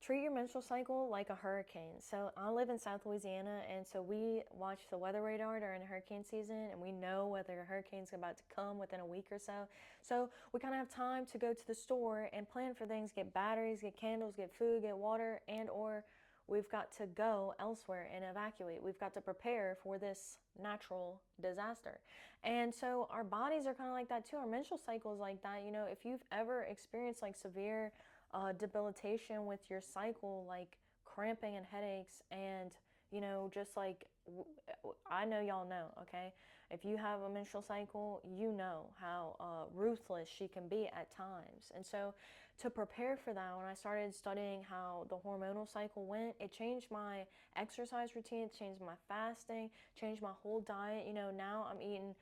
Treat your menstrual cycle like a hurricane. So I live in South Louisiana, and so we watch the weather radar during hurricane season, and we know whether a hurricane's about to come within a week or so. So we kind of have time to go to the store and plan for things, get batteries, get candles, get food, get water, and or we've got to go elsewhere and evacuate. We've got to prepare for this natural disaster. And so our bodies are kind of like that too. Our menstrual cycle is like that. You know, if you've ever experienced like severe debilitation with your cycle, like cramping and headaches, and just like I know y'all know, okay? If you have a menstrual cycle, you know how ruthless she can be at times. And so, to prepare for that, when I started studying how the hormonal cycle went, it changed my exercise routine, it changed my fasting, changed my whole diet. You know, now I'm eating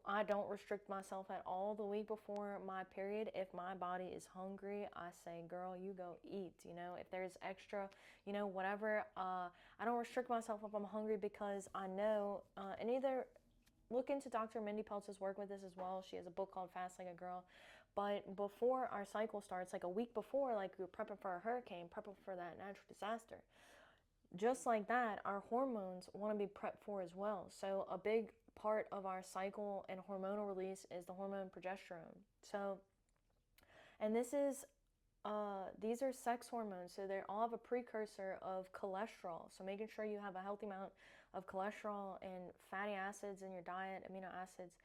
I don't restrict myself at all the week before my period. If my body is hungry, I say, girl, you go eat. You know, if there's extra, whatever, I don't restrict myself if I'm hungry because I know, and either look into Dr. Mindy Peltz's work with this as well. She has a book called Fast Like a Girl. But before our cycle starts, like a week before, like we're prepping for a hurricane, prepping for that natural disaster, just like that, our hormones want to be prepped for as well. So a big part of our cycle and hormonal release is the hormone progesterone. So, and these are sex hormones, so they all have a precursor of cholesterol. So making sure you have a healthy amount of cholesterol and fatty acids in your diet, amino acids.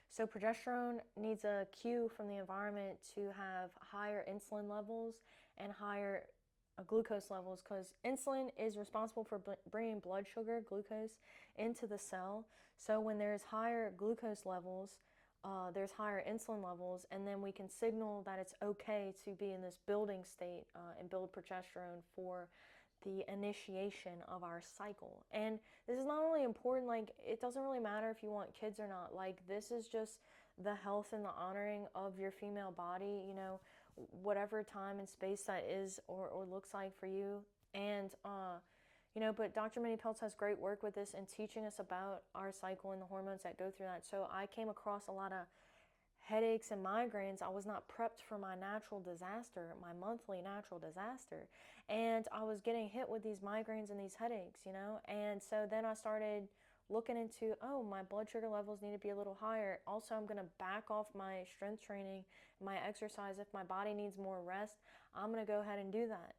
So progesterone needs a cue from the environment to have higher insulin levels and higher glucose levels, because insulin is responsible for bringing blood sugar, glucose, into the cell. So when there's higher glucose levels, there's higher insulin levels, and then we can signal that it's okay to be in this building state and build progesterone for the initiation of our cycle. And this is not only important, like, it doesn't really matter if you want kids or not. Like, this is just the health and the honoring of your female body, whatever time and space that is or looks like for you. And, but Dr. Minnie Peltz has great work with this and teaching us about our cycle and the hormones that go through that. So I came across a lot of headaches and migraines. I was not prepped for my natural disaster, my monthly natural disaster. And I was getting hit with these migraines and these headaches, And so then I started looking into, oh, my blood sugar levels need to be a little higher. Also, I'm going to back off my strength training, my exercise. If my body needs more rest, I'm going to go ahead and do that.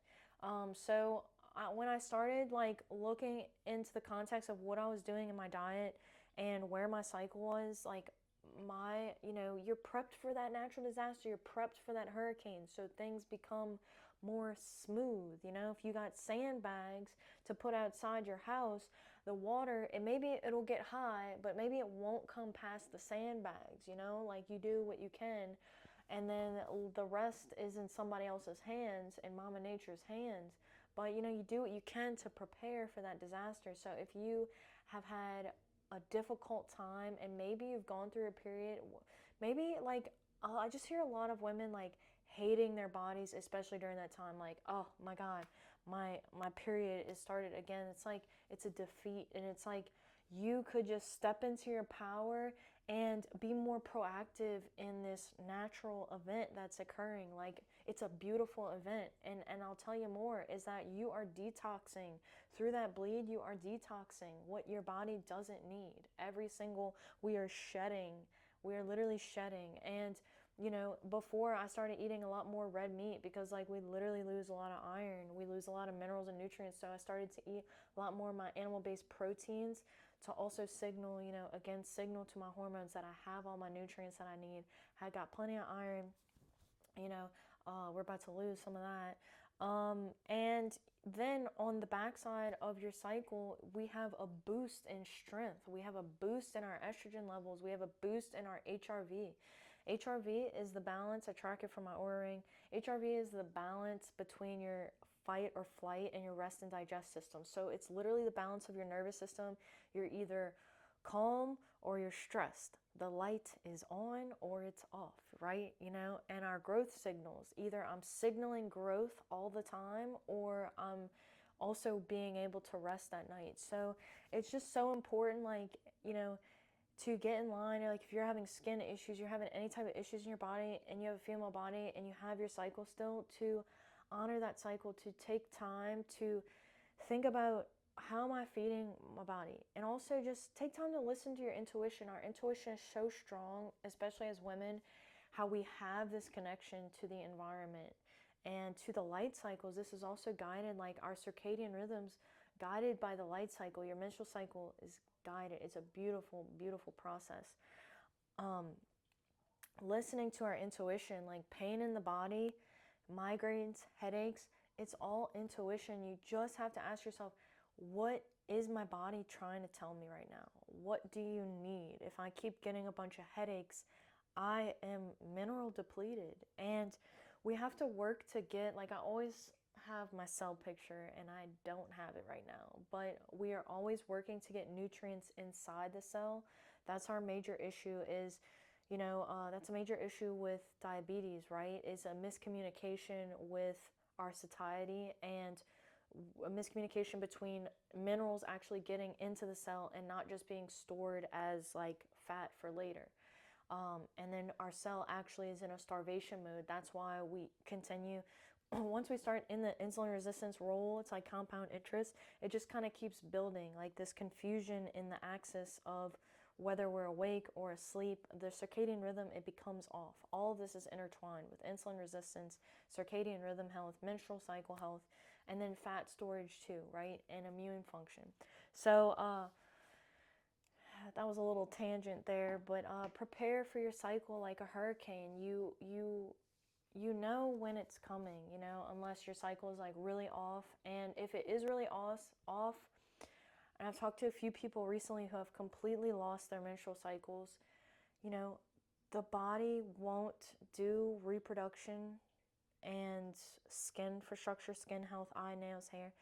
When I started like looking into the context of what I was doing in my diet and where my cycle was, like you're prepped for that natural disaster, you're prepped for that hurricane, so things become more smooth. If you got sandbags to put outside your house, the water, and maybe it'll get high, but maybe it won't come past the sandbags. Like, you do what you can, and then the rest is in somebody else's hands, in Mama Nature's hands. But you do what you can to prepare for that disaster. So if you have had a difficult time and maybe you've gone through a period, maybe like I just hear a lot of women like hating their bodies, especially during that time, like, oh my god, my period is started again. It's like it's a defeat, and it's like you could just step into your power and be more proactive in this natural event that's occurring. Like, it's a beautiful event, and I'll tell you more, is that you are detoxing through that bleed. You are detoxing what your body doesn't need. We are shedding, we are literally shedding. And before I started eating a lot more red meat, because like we literally lose a lot of iron, we lose a lot of minerals and nutrients. So I started to eat a lot more of my animal-based proteins to also signal, signal to my hormones that I have all my nutrients that I need. I got plenty of iron. We're about to lose some of that. And then on the backside of your cycle, we have a boost in strength. We have a boost in our estrogen levels. We have a boost in our HRV. HRV is the balance. I track it from my Oura Ring. HRV is the balance between your fight or flight and your rest and digest system. So it's literally the balance of your nervous system. You're either calm or you're stressed. The light is on or it's off, right? And our growth signals, either I'm signaling growth all the time or I'm also being able to rest at night. So it's just so important, like, to get in line. Or like if you're having skin issues, you're having any type of issues in your body and you have a female body and you have your cycle still, to honor that cycle, to take time to think about how am I feeding my body? And also just take time to listen to your intuition. Our intuition is so strong, especially as women, how we have this connection to the environment and to the light cycles. This is also guided, like our circadian rhythms, guided by the light cycle. Your menstrual cycle is guided. It's a beautiful, beautiful process. Listening to our intuition, like pain in the body, migraines, headaches, it's all intuition. You just have to ask yourself, what is my body trying to tell me right now? What do you need? If I keep getting a bunch of headaches, I am mineral depleted. And we have to work to get, like I always have my cell picture and I don't have it right now, but we are always working to get nutrients inside the cell. That's our major issue is, that's a major issue with diabetes, right? It's a miscommunication with our satiety and a miscommunication between minerals actually getting into the cell and not just being stored as like fat for later. And then our cell actually is in a starvation mode. That's why we continue. Once we start in the insulin resistance role, it's like compound interest. It just kind of keeps building, like this confusion in the axis of whether we're awake or asleep. The circadian rhythm, it becomes off. All of this is intertwined with insulin resistance, circadian rhythm health, menstrual cycle health, and then fat storage too, right? And immune function. So, that was a little tangent there, but prepare for your cycle like a hurricane. You know when it's coming, unless your cycle is like really off. And if it is really off, and I've talked to a few people recently who have completely lost their menstrual cycles, the body won't do reproduction and skin for structure, skin health, eye, nails, hair.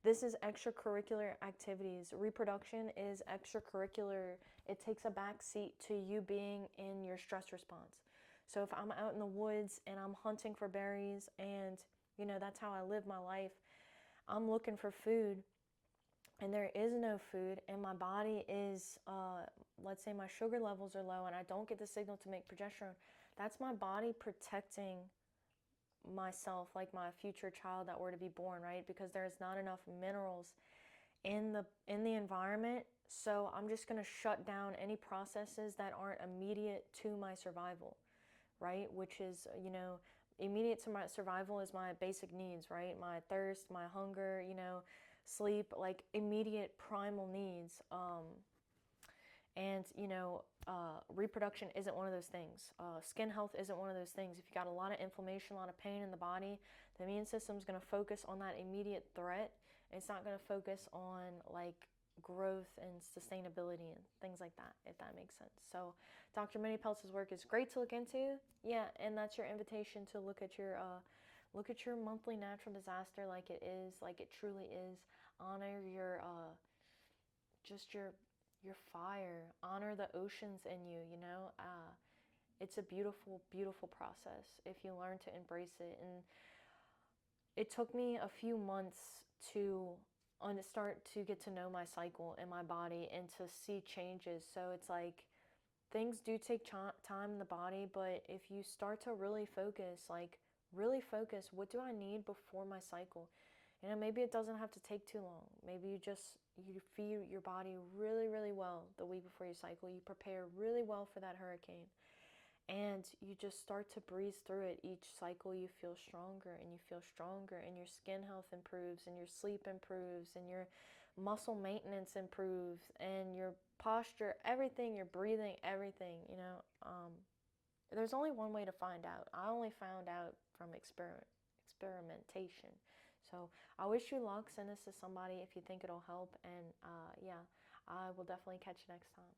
This is extracurricular activities. Reproduction is extracurricular. It takes a back seat to you being in your stress response. So if I'm out in the woods and I'm hunting for berries and, that's how I live my life, I'm looking for food and there is no food and my body is, let's say my sugar levels are low and I don't get the signal to make progesterone, that's my body protecting myself, like my future child that were to be born, right? Because there's not enough minerals in the environment. So I'm just going to shut down any processes that aren't immediate to my survival, right? Which is, immediate to my survival is my basic needs, right? My thirst, my hunger, sleep, like immediate primal needs. And, reproduction isn't one of those things. Skin health isn't one of those things. If you got a lot of inflammation, a lot of pain in the body, the immune system is going to focus on that immediate threat. It's not going to focus on like growth and sustainability and things like that, if that makes sense. So Dr. Minnie Peltz's work is great to look into. Yeah, and that's your invitation to look at your monthly natural disaster like it is, like it truly is. Honor your just your fire, honor the oceans in you, it's a beautiful, beautiful process if you learn to embrace it. And it took me a few months to start to get to know my cycle and my body and to see changes. So it's like things do take time in the body, but if you start to really focus, what do I need before my cycle? Maybe it doesn't have to take too long. Maybe you feed your body really, really well the week before your cycle. You prepare really well for that hurricane. And you just start to breeze through it. Each cycle you feel stronger and you feel stronger and your skin health improves and your sleep improves and your muscle maintenance improves and your posture, everything, your breathing, everything, There's only one way to find out. I only found out from experimentation. So I wish you luck. Send this to somebody if you think it'll help. And yeah, I will definitely catch you next time.